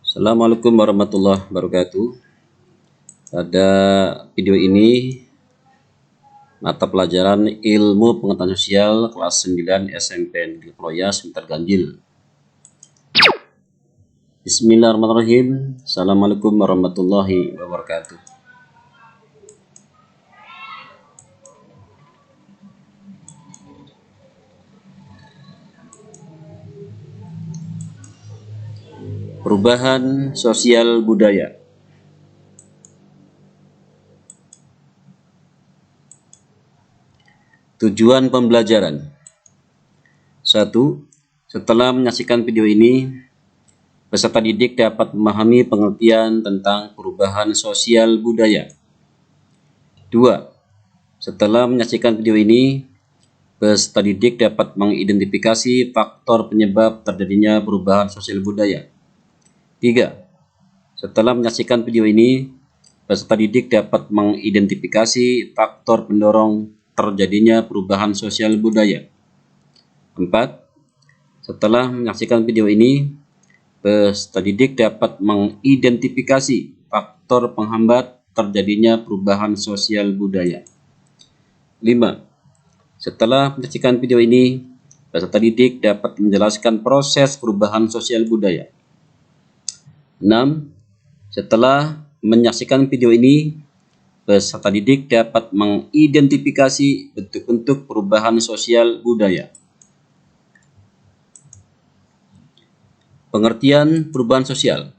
Assalamualaikum warahmatullahi wabarakatuh. Pada video ini mata pelajaran Ilmu Pengetahuan Sosial kelas 9 SMP Negeri Ploya Semester Ganjil. Bismillahirrahmanirrahim. Assalamualaikum warahmatullahi wabarakatuh. Perubahan sosial budaya. Tujuan pembelajaran. 1. Setelah menyaksikan video ini, peserta didik dapat memahami pengertian tentang perubahan sosial budaya. 2. Setelah menyaksikan video ini, peserta didik dapat mengidentifikasi faktor penyebab terjadinya perubahan sosial budaya. 3. Setelah menyaksikan video ini, peserta didik dapat mengidentifikasi faktor pendorong terjadinya perubahan sosial budaya. 4. Setelah menyaksikan video ini, peserta didik dapat mengidentifikasi faktor penghambat terjadinya perubahan sosial budaya. 5. Setelah menyaksikan video ini, peserta didik dapat menjelaskan proses perubahan sosial budaya. 6. Setelah menyaksikan video ini, peserta didik dapat mengidentifikasi bentuk-bentuk perubahan sosial budaya. Pengertian perubahan sosial.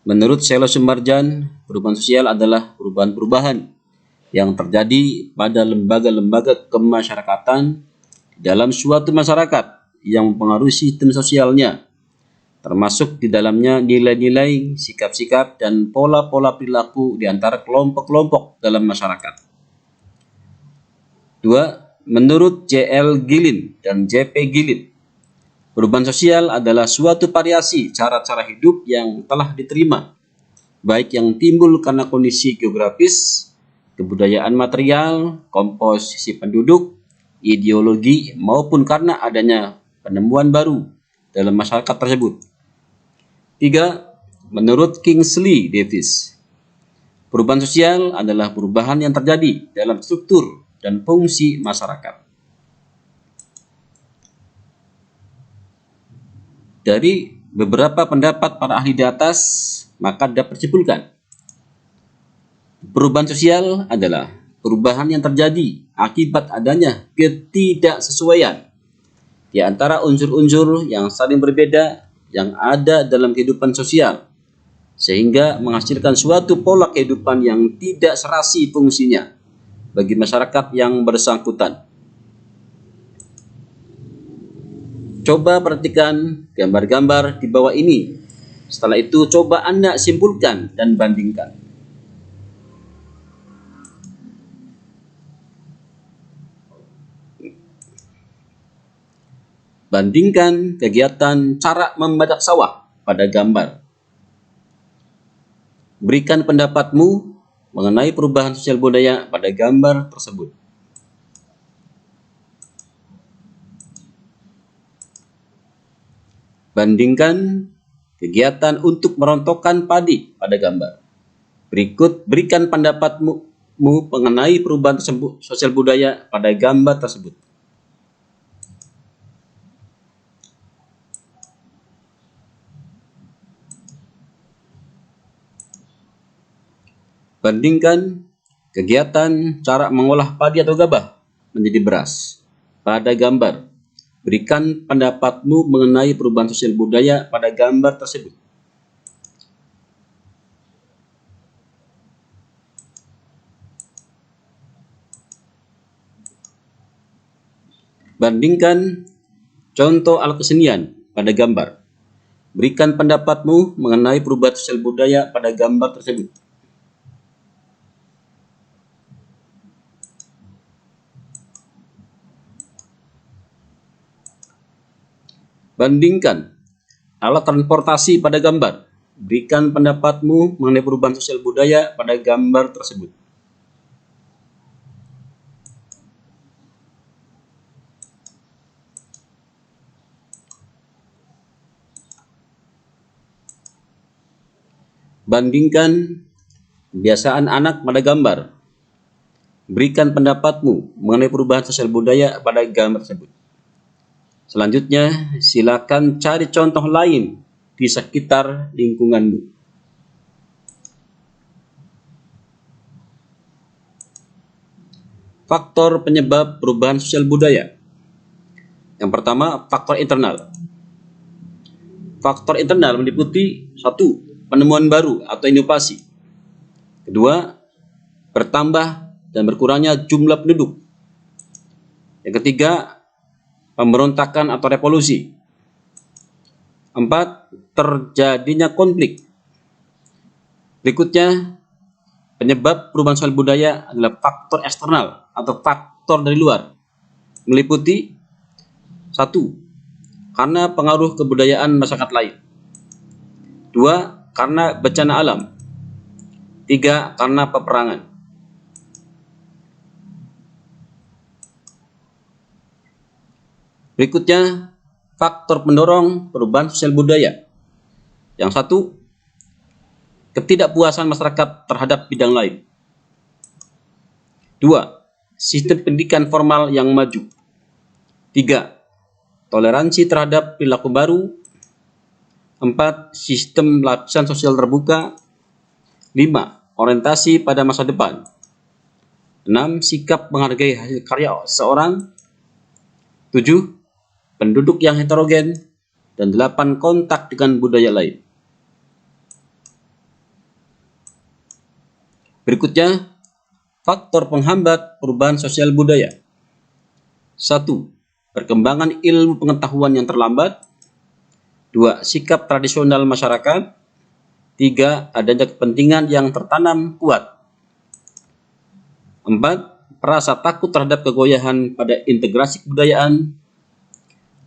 Menurut Selo Sumarjan, perubahan sosial adalah perubahan-perubahan yang terjadi pada lembaga-lembaga kemasyarakatan dalam suatu masyarakat yang mempengaruhi sistem sosialnya, termasuk di dalamnya nilai-nilai, sikap-sikap, dan pola-pola perilaku di antara kelompok-kelompok dalam masyarakat. 2. Menurut J.L. Gillin dan J.P. Gillin, perubahan sosial adalah suatu variasi cara-cara hidup yang telah diterima, baik yang timbul karena kondisi geografis, kebudayaan material, komposisi penduduk, ideologi, maupun karena adanya penemuan baru dalam masyarakat tersebut. 3. Menurut Kingsley Davis, perubahan sosial adalah perubahan yang terjadi dalam struktur dan fungsi masyarakat. Dari beberapa pendapat para ahli di atas, maka dapat disimpulkan perubahan sosial adalah perubahan yang terjadi akibat adanya ketidaksesuaian di antara unsur-unsur yang saling berbeda yang ada dalam kehidupan sosial, sehingga menghasilkan suatu pola kehidupan yang tidak serasi fungsinya bagi masyarakat yang bersangkutan. Coba perhatikan gambar-gambar di bawah ini. Setelah itu coba Anda simpulkan dan bandingkan. Bandingkan kegiatan cara membajak sawah pada gambar. Berikan pendapatmu mengenai perubahan sosial budaya pada gambar tersebut. Bandingkan kegiatan untuk merontokkan padi pada gambar. Berikut berikan pendapatmu mengenai perubahan sosial budaya pada gambar tersebut. Bandingkan kegiatan cara mengolah padi atau gabah menjadi beras pada gambar. Berikan pendapatmu mengenai perubahan sosial budaya pada gambar tersebut. Bandingkan contoh alat kesenian pada gambar. Berikan pendapatmu mengenai perubahan sosial budaya pada gambar tersebut. Bandingkan alat transportasi pada gambar. Berikan pendapatmu mengenai perubahan sosial budaya pada gambar tersebut. Bandingkan kebiasaan anak pada gambar. Berikan pendapatmu mengenai perubahan sosial budaya pada gambar tersebut. Selanjutnya, silakan cari contoh lain di sekitar lingkunganmu. Faktor penyebab perubahan sosial budaya. Yang pertama, faktor internal. Faktor internal meliputi 1. Penemuan baru atau inovasi. 2. Bertambah dan berkurangnya jumlah penduduk. Yang ketiga, pemberontakan atau revolusi. 4. Terjadinya konflik. Berikutnya, penyebab perubahan sosial budaya adalah faktor eksternal atau faktor dari luar. Meliputi 1. Karena pengaruh kebudayaan masyarakat lain. 2. Karena bencana alam. 3. Karena peperangan. Berikutnya, faktor pendorong perubahan sosial budaya. Yang 1. Ketidakpuasan masyarakat terhadap bidang lain. 2. Sistem pendidikan formal yang maju. 3. Toleransi terhadap perilaku baru. 4. Sistem lapisan sosial terbuka. 5. Orientasi pada masa depan. 6. Sikap menghargai hasil karya seseorang. 7. Penduduk yang heterogen. Dan 8. Kontak dengan budaya lain. Berikutnya, faktor penghambat perubahan sosial budaya. 1. Perkembangan ilmu pengetahuan yang terlambat. 2. Sikap tradisional masyarakat. 3. Adanya kepentingan yang tertanam kuat. 4. Rasa takut terhadap kegoyahan pada integrasi kebudayaan.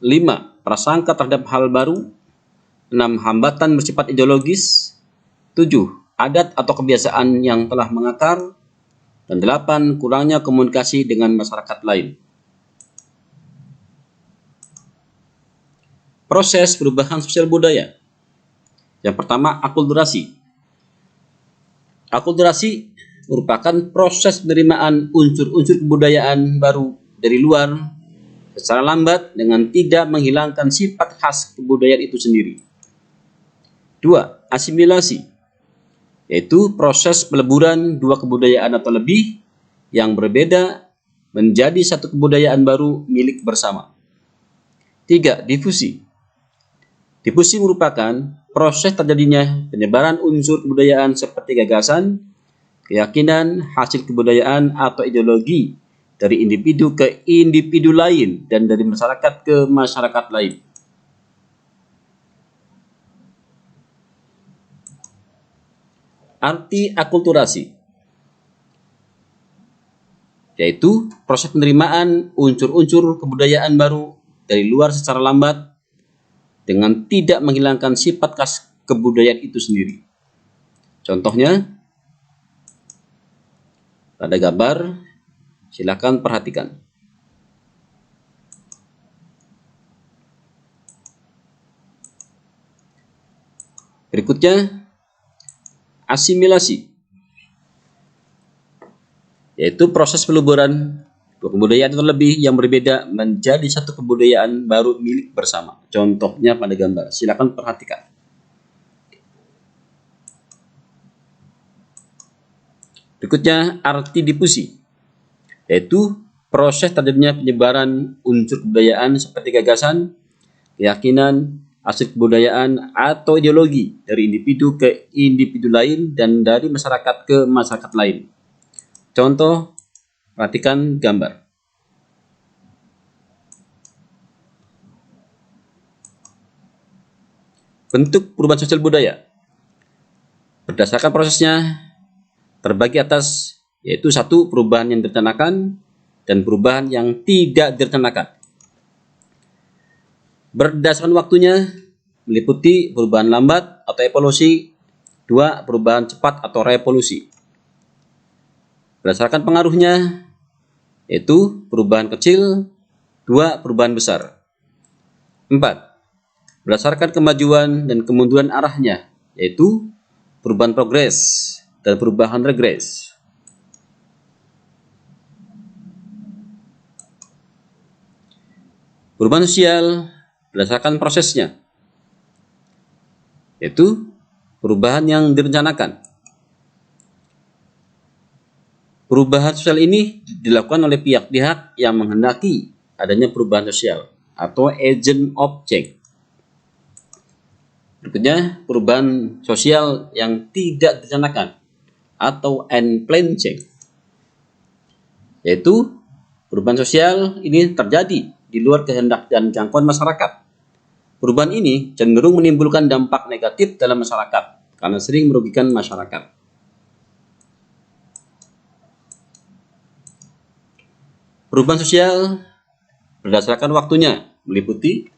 5. Prasangka terhadap hal baru. 6. Hambatan bersifat ideologis. 7. Adat atau kebiasaan yang telah mengakar. Dan 8. Kurangnya komunikasi dengan masyarakat lain. Proses perubahan sosial budaya. Yang pertama, akulturasi. Akulturasi merupakan proses penerimaan unsur-unsur kebudayaan baru dari luar secara lambat dengan tidak menghilangkan sifat khas kebudayaan itu sendiri. 2. Asimilasi, yaitu proses peleburan dua kebudayaan atau lebih yang berbeda menjadi satu kebudayaan baru milik bersama. 3. Difusi. Difusi merupakan proses terjadinya penyebaran unsur kebudayaan seperti gagasan, keyakinan, hasil kebudayaan atau ideologi dari individu ke individu lain dan dari masyarakat ke masyarakat lain. Arti akulturasi, yaitu proses penerimaan unsur-unsur kebudayaan baru dari luar secara lambat dengan tidak menghilangkan sifat khas kebudayaan itu sendiri. Contohnya, pada gambar, silakan perhatikan. Berikutnya, asimilasi, yaitu proses peleburan dua kebudayaan atau lebih yang berbeda menjadi satu kebudayaan baru milik bersama. Contohnya pada gambar, silakan perhatikan. Berikutnya, arti difusi, yaitu proses terjadinya penyebaran unsur kebudayaan seperti gagasan, keyakinan, hasil kebudayaan atau ideologi dari individu ke individu lain dan dari masyarakat ke masyarakat lain. Contoh, perhatikan gambar. Bentuk perubahan sosial budaya berdasarkan prosesnya terbagi atas, yaitu 1. Perubahan yang direncanakan dan perubahan yang tidak direncanakan. Berdasarkan waktunya meliputi perubahan lambat atau evolusi. 2. Perubahan cepat atau revolusi. Berdasarkan pengaruhnya, yaitu perubahan kecil. 2. Perubahan besar. 4. Berdasarkan kemajuan dan kemunduran arahnya, yaitu perubahan progres, dan perubahan regres. Perubahan sosial berdasarkan prosesnya, yaitu perubahan yang direncanakan. Perubahan sosial ini dilakukan oleh pihak-pihak yang menghendaki adanya perubahan sosial atau agent of change. Berikutnya, perubahan sosial yang tidak direncanakan atau unplanned change, yaitu perubahan sosial ini terjadi di luar kehendak dan jangkauan masyarakat. Perubahan ini cenderung menimbulkan dampak negatif dalam masyarakat karena sering merugikan masyarakat. Perubahan sosial berdasarkan waktunya meliputi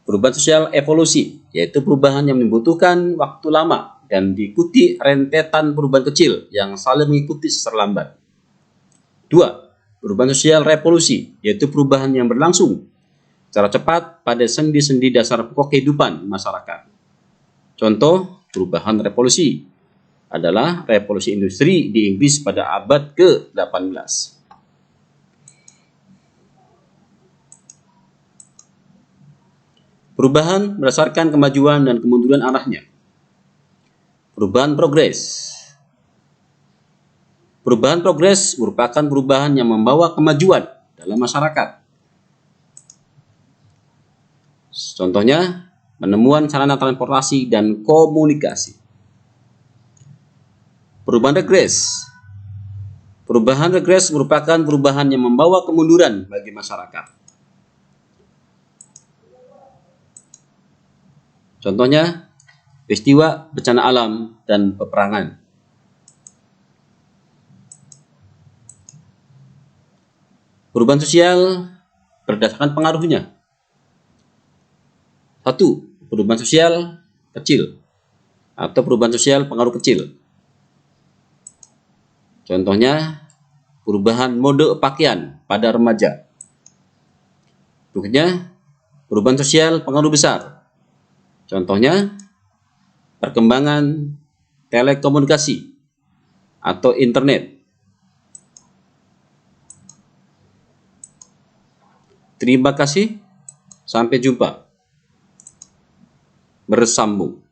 perubahan sosial evolusi, yaitu perubahan yang membutuhkan waktu lama dan diikuti rentetan perubahan kecil yang saling mengikuti secara lambat. 2. Perubahan sosial revolusi, yaitu perubahan yang berlangsung secara cepat pada sendi-sendi dasar pokok kehidupan masyarakat. Contoh perubahan revolusi adalah revolusi industri di Inggris pada abad ke-18. Perubahan berdasarkan kemajuan dan kemunduran arahnya. Perubahan progres. Perubahan progres merupakan perubahan yang membawa kemajuan dalam masyarakat. Contohnya, penemuan sarana transportasi dan komunikasi. Perubahan regres. Perubahan regres merupakan perubahan yang membawa kemunduran bagi masyarakat. Contohnya, peristiwa bencana alam dan peperangan. Perubahan sosial berdasarkan pengaruhnya. 1. Perubahan sosial kecil atau perubahan sosial pengaruh kecil. Contohnya, perubahan mode pakaian pada remaja. Berikutnya, perubahan sosial pengaruh besar. Contohnya, perkembangan telekomunikasi atau internet. Terima kasih, sampai jumpa. Bersambung.